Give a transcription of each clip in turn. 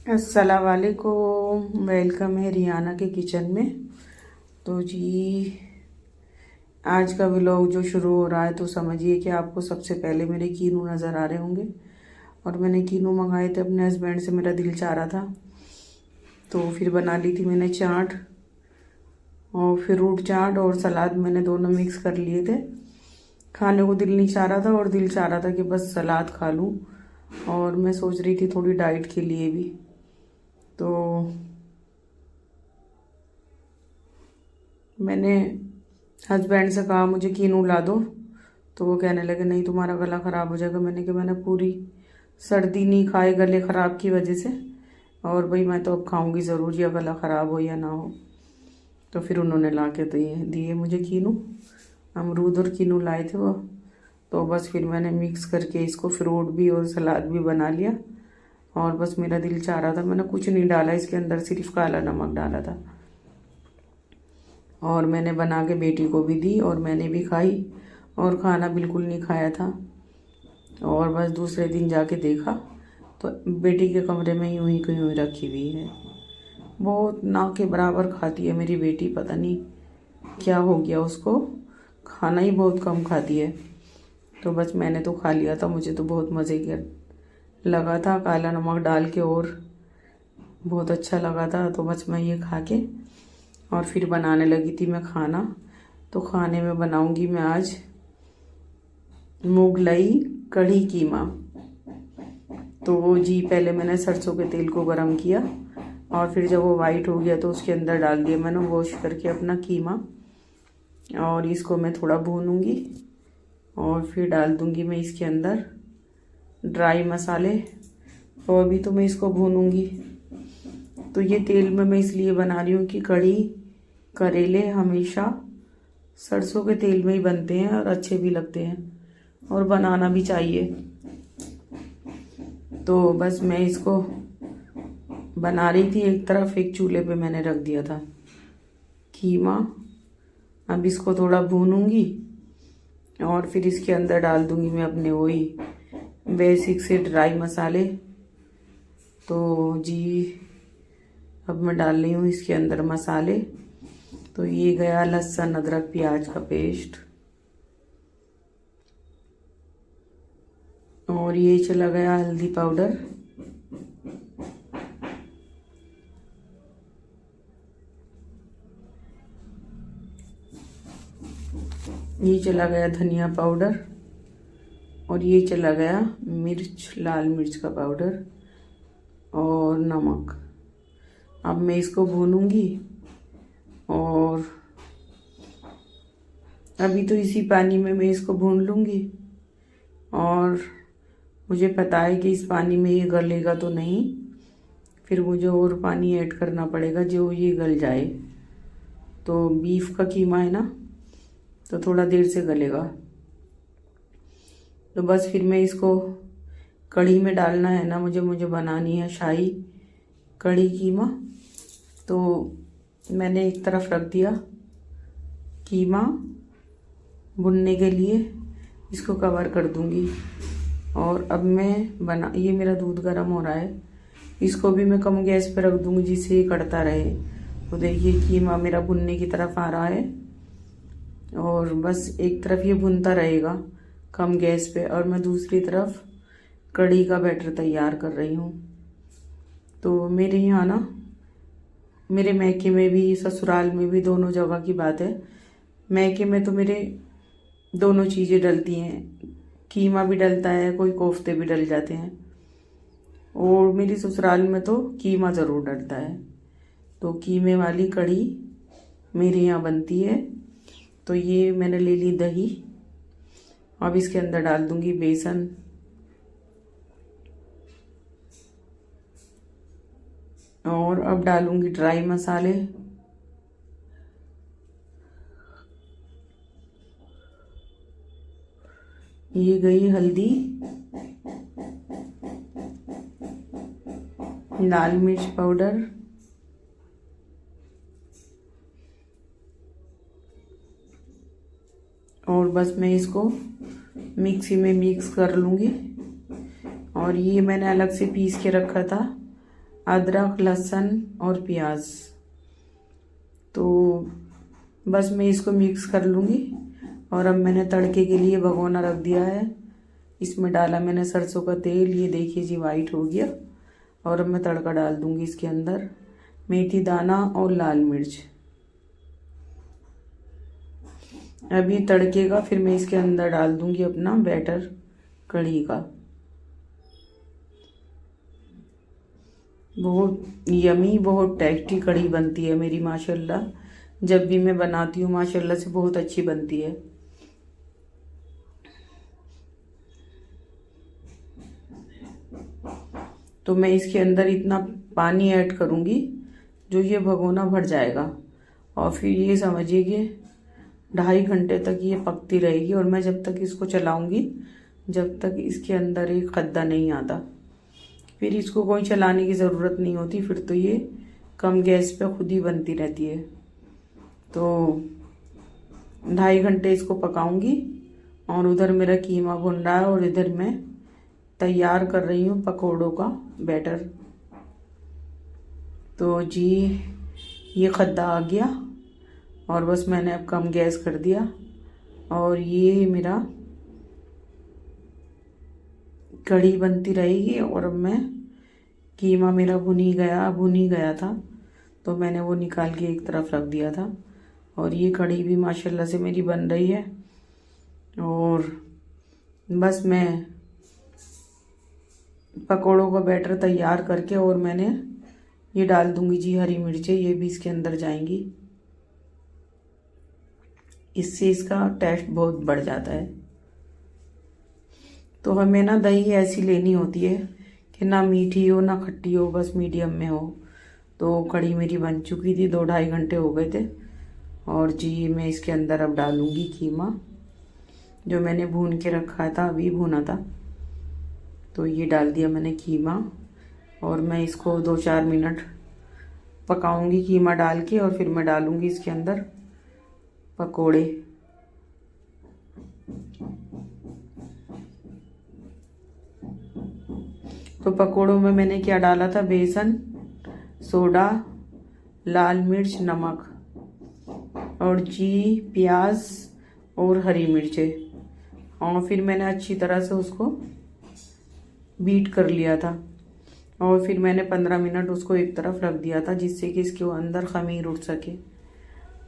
अस्सलाम वालेकुम। वेलकम है रियाना के किचन में। तो जी, आज का व्लॉग जो शुरू हो रहा है तो समझिए कि आपको सबसे पहले मेरे कीनू नज़र आ रहे होंगे। और मैंने कीनू मंगाए थे अपने हस्बैंड से, मेरा दिल चाह रहा था तो फिर बना ली थी मैंने चाट। और फिर फ्रूट चाट और सलाद मैंने दोनों मिक्स कर लिए थे। खाने को दिल नहीं चाह रहा था और दिल चाह रहा था कि बस सलाद खा लूँ। और मैं सोच रही थी थोड़ी डाइट के लिए भी। तो मैंने हस्बैंड से कहा मुझे कीनू ला दो, तो वो कहने लगे नहीं तुम्हारा गला ख़राब हो जाएगा। मैंने कहा मैंने पूरी सर्दी नहीं खाए गले ख़राब की वजह से, और भाई मैं तो अब खाऊंगी ज़रूर, या गला ख़राब हो या ना हो। तो फिर उन्होंने ला के दिए दिए मुझे कीनू, अमरूद और कीनू लाए थे वो। तो बस फिर मैंने मिक्स करके इसको फ्रूट भी और सलाद भी बना लिया। और बस मेरा दिल चाह रहा था, मैंने कुछ नहीं डाला इसके अंदर, सिर्फ काला नमक डाला था। और मैंने बना के बेटी को भी दी और मैंने भी खाई। और खाना बिल्कुल नहीं खाया था। और बस दूसरे दिन जाके देखा तो बेटी के कमरे में यूं ही कहीं रखी हुई है। बहुत ना के बराबर खाती है मेरी बेटी, पता नहीं क्या हो गया उसको, खाना ही बहुत कम खाती है। तो बस मैंने तो खा लिया था, मुझे तो बहुत मज़े का लगा था काला नमक डाल के, और बहुत अच्छा लगा था। तो बस मैं ये खा के और फिर बनाने लगी थी मैं खाना। तो खाने में बनाऊंगी मैं आज मुगलई कढ़ी कीमा। तो वो जी, पहले मैंने सरसों के तेल को गरम किया और फिर जब वो वाइट हो गया तो उसके अंदर डाल दिया मैंने वॉश करके अपना कीमा। और इसको मैं थोड़ा भूनूंगी और फिर डाल दूंगी मैं इसके अंदर ड्राई मसाले। तो अभी तो मैं इसको भूनूंगी। तो ये तेल में मैं इसलिए बना रही हूँ कि कढ़ी करेले हमेशा सरसों के तेल में ही बनते हैं और अच्छे भी लगते हैं, और बनाना भी चाहिए। तो बस मैं इसको बना रही थी, एक तरफ एक चूल्हे पे मैंने रख दिया था कीमा। अब इसको थोड़ा भूनूंगी और फिर इसके अंदर डाल दूंगी मैं अपने वही बेसिक से ड्राई मसाले। तो जी, अब मैं डाल रही हूँ इसके अंदर मसाले। तो ये गया लहसुन अदरक प्याज का पेस्ट, और ये चला गया हल्दी पाउडर, ये चला गया धनिया पाउडर, और ये चला गया मिर्च, लाल मिर्च का पाउडर और नमक। अब मैं इसको भूनूंगी। और अभी तो इसी पानी में मैं इसको भून लूँगी। और मुझे पता है कि इस पानी में ये गलेगा तो नहीं, फिर मुझे और पानी ऐड करना पड़ेगा जो ये गल जाए। तो बीफ का कीमा है ना, तो थोड़ा देर से गलेगा। तो बस फिर मैं इसको कढ़ी में डालना है ना, मुझे बनानी है शाही कढ़ी कीमा। तो मैंने एक तरफ रख दिया कीमा भुनने के लिए, इसको कवर कर दूंगी। और अब मैं ये मेरा दूध गर्म हो रहा है, इसको भी मैं कम गैस पे रख दूंगी जिससे ये कढ़ता रहे। तो देखिए कीमा मेरा भुनने की तरफ आ रहा है, और बस एक तरफ ये भुनता रहेगा कम गैस पे, और मैं दूसरी तरफ कढ़ी का बैटर तैयार कर रही हूँ। तो मेरे यहाँ ना, मेरे मैके में भी ससुराल में भी, दोनों जगह की बात है, मैके में तो मेरे दोनों चीज़ें डलती हैं, कीमा भी डलता है, कोई कोफ्ते भी डल जाते हैं। और मेरी ससुराल में तो कीमा ज़रूर डलता है। तो कीमे वाली कढ़ी मेरे यहाँ बनती है। तो ये मैंने ले ली दही, अब इसके अंदर डाल दूंगी बेसन, और अब डालूंगी ड्राई मसाले। ये गई हल्दी, लाल मिर्च पाउडर, और बस मैं इसको मिक्सी में मिक्स कर लूँगी। और ये मैंने अलग से पीस के रखा था अदरक, लहसुन और प्याज। तो बस मैं इसको मिक्स कर लूँगी। और अब मैंने तड़के के लिए भगोना रख दिया है। इसमें डाला मैंने सरसों का तेल, ये देखिए जी वाइट हो गया। और अब मैं तड़का डाल दूँगी इसके अंदर, मेथी दाना और लाल मिर्च। अभी तड़केगा, फिर मैं इसके अंदर डाल दूँगी अपना बैटर कढ़ी का। बहुत यमी, बहुत टेस्टी कढ़ी बनती है मेरी माशाल्लाह। जब भी मैं बनाती हूँ माशाल्लाह से बहुत अच्छी बनती है। तो मैं इसके अंदर इतना पानी ऐड करूँगी जो ये भगोना भर जाएगा। और फिर ये समझिए कि 2.5 घंटे तक ये पकती रहेगी। और मैं जब तक इसको चलाऊँगी जब तक इसके अंदर एक खद्दा नहीं आता। फिर इसको कोई चलाने की ज़रूरत नहीं होती, फिर तो ये कम गैस पे खुद ही बनती रहती है। तो 2.5 घंटे इसको पकाऊंगी। और उधर मेरा कीमा भुन रहा है और इधर मैं तैयार कर रही हूँ पकोड़ों का बैटर। तो जी ये खद्दा आ गया और बस मैंने अब कम गैस कर दिया। और ये मेरा कढ़ी बनती रहेगी। और अब मैं कीमा मेरा भुन ही गया था, तो मैंने वो निकाल के एक तरफ रख दिया था। और ये कढ़ी भी माशाल्लाह से मेरी बन रही है। और बस मैं पकोड़ों का बैटर तैयार करके और मैंने ये डाल दूंगी जी हरी मिर्चें, ये भी इसके अंदर जाएंगी। इससे इसका टेस्ट बहुत बढ़ जाता है। तो हमें ना दही ऐसी लेनी होती है कि ना मीठी हो ना खट्टी हो, बस मीडियम में हो। तो कढ़ी मेरी बन चुकी थी, 2-2.5 घंटे हो गए थे। और जी मैं इसके अंदर अब डालूंगी कीमा जो मैंने भून के रखा था, अभी भूना था। तो ये डाल दिया मैंने कीमा और मैं इसको 2-4 मिनट पकाऊंगी कीमा डाल के। और फिर मैं डालूंगी इसके अंदर पकोड़े। तो पकोड़ों में मैंने क्या डाला था, बेसन, सोडा, लाल मिर्च, नमक और जी प्याज और हरी मिर्चें। और फिर मैंने अच्छी तरह से उसको बीट कर लिया था। और फिर मैंने 15 मिनट उसको एक तरफ रख दिया था जिससे कि इसके अंदर खमीर उठ सके।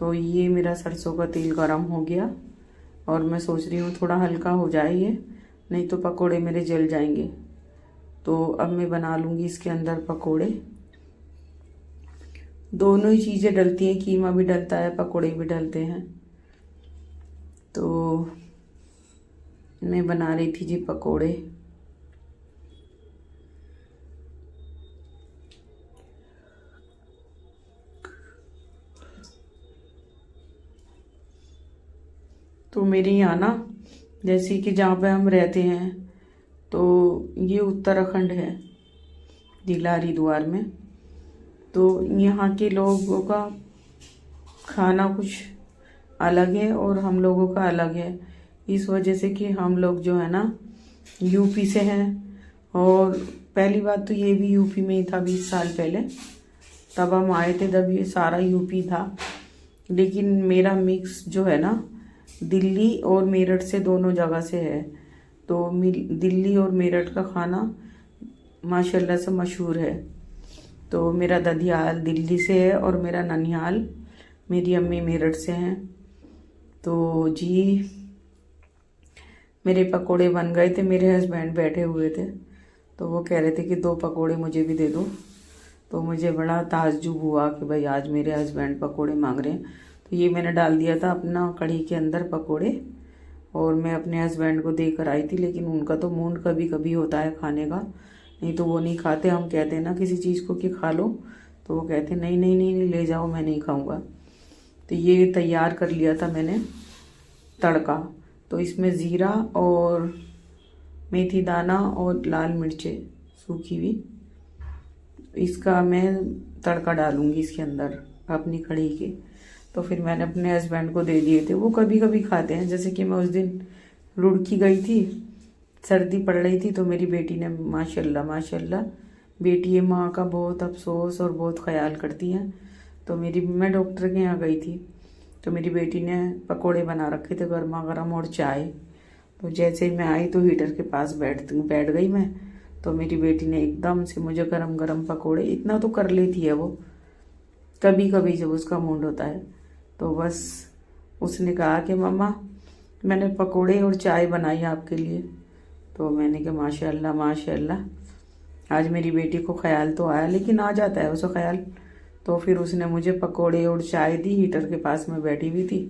तो ये मेरा सरसों का तेल गरम हो गया और मैं सोच रही हूँ थोड़ा हल्का हो जाए ये, नहीं तो पकोड़े मेरे जल जाएंगे। तो अब मैं बना लूँगी इसके अंदर पकोड़े। दोनों ही चीज़ें डलती हैं, कीमा भी डलता है, पकोड़े भी डलते हैं। तो मैं बना रही थी जी पकोड़े। तो मेरे यहाँ ना, जैसे कि जहाँ पे हम रहते हैं, तो ये उत्तराखंड है, जिला हरिद्वार में। तो यहाँ के लोगों का खाना कुछ अलग है और हम लोगों का अलग है। इस वजह से कि हम लोग जो है ना यूपी से हैं। और पहली बात तो ये भी यूपी में ही था 20 साल पहले, तब हम आए थे, तब ये सारा यूपी था। लेकिन मेरा मिक्स जो है ना दिल्ली और मेरठ से, दोनों जगह से है। तो दिल्ली और मेरठ का खाना माशाल्लाह से मशहूर है। तो मेरा ददियाल दिल्ली से है और मेरा ननिहाल, मेरी अम्मी मेरठ से हैं। तो जी मेरे पकोड़े बन गए थे, मेरे हस्बैंड बैठे हुए थे, तो वो कह रहे थे कि 2 पकोड़े मुझे भी दे दो। तो मुझे बड़ा ताज्जुब हुआ कि भाई आज मेरे हस्बैंड पकोड़े मांग रहे हैं। तो ये मैंने डाल दिया था अपना कढ़ी के अंदर पकोड़े और मैं अपने हस्बैंड को देकर आई थी। लेकिन उनका तो मूड कभी कभी होता है खाने का, नहीं तो वो नहीं खाते। हम कहते हैं ना किसी चीज़ को कि खा लो, तो वो कहते नहीं नहीं नहीं नहीं ले जाओ, मैं नहीं खाऊंगा। तो ये तैयार कर लिया था मैंने तड़का। तो इसमें ज़ीरा और मेथी दाना और लाल मिर्चें सूखी हुई, इसका मैं तड़का डालूंगी इसके अंदर अपनी कढ़ी के। तो फिर मैंने अपने हस्बैंड को दे दिए थे, वो कभी कभी खाते हैं। जैसे कि मैं उस दिन रुड़की गई थी, सर्दी पड़ रही थी, तो मेरी बेटी ने माशाल्लाह माशाल्लाह बेटी माँ का बहुत अफसोस और बहुत ख्याल करती हैं। तो मैं डॉक्टर के यहाँ गई थी, तो मेरी बेटी ने पकोड़े बना रखे थे गर्मा गर्म और चाय। तो जैसे ही मैं आई तो हीटर के पास बैठ गई मैं। तो मेरी बेटी ने एकदम से मुझे गरम गरम पकोड़े, इतना तो कर लेती है वो कभी कभी जब उसका मूड होता है, तो बस उसने कहा कि मम्मा मैंने पकोड़े और चाय बनाई आपके लिए। तो मैंने कहा माशाल्लाह माशाल्लाह। आज मेरी बेटी को ख्याल तो आया, लेकिन आ जाता है उसे ख्याल। तो फिर उसने मुझे पकोड़े और चाय दी, हीटर के पास में बैठी हुई थी।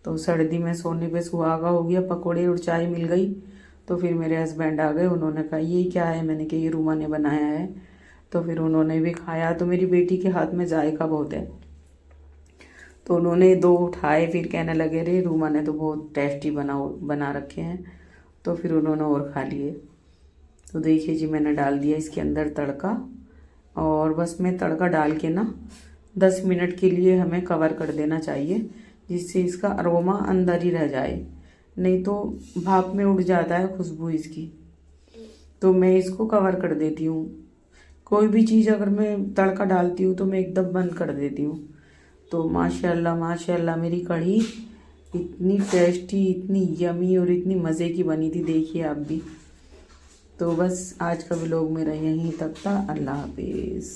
तो सर्दी में सोने पे सुहागा हो गया, पकोड़े और चाय मिल गई। तो फिर मेरे हस्बैंड आ गए, उन्होंने कहा ये क्या है, मैंने कहा ये रूमा ने बनाया है। तो फिर उन्होंने भी खाया। तो मेरी बेटी के हाथ में जायका बहुत है, तो उन्होंने 2 उठाए, फिर कहने लगे रे रूमा ने तो बहुत टेस्टी बना रखे हैं। तो फिर उन्होंने और खा लिए। तो देखिए जी, मैंने डाल दिया इसके अंदर तड़का, और बस मैं तड़का डाल के ना 10 मिनट के लिए हमें कवर कर देना चाहिए, जिससे इसका अरोमा अंदर ही रह जाए, नहीं तो भाप में उड़ जाता है खुशबू इसकी। तो मैं इसको कवर कर देती हूँ। कोई भी चीज़ अगर मैं तड़का डालती हूँ तो मैं एकदम बंद कर देती हूँ। तो माशाल्लाह माशाल्लाह मेरी कढ़ी इतनी टेस्टी, इतनी यमी और इतनी मज़े की बनी थी, देखिए आप भी। तो बस आज का व्लॉग मेरा यहीं तक था। अल्लाह हाफिज़।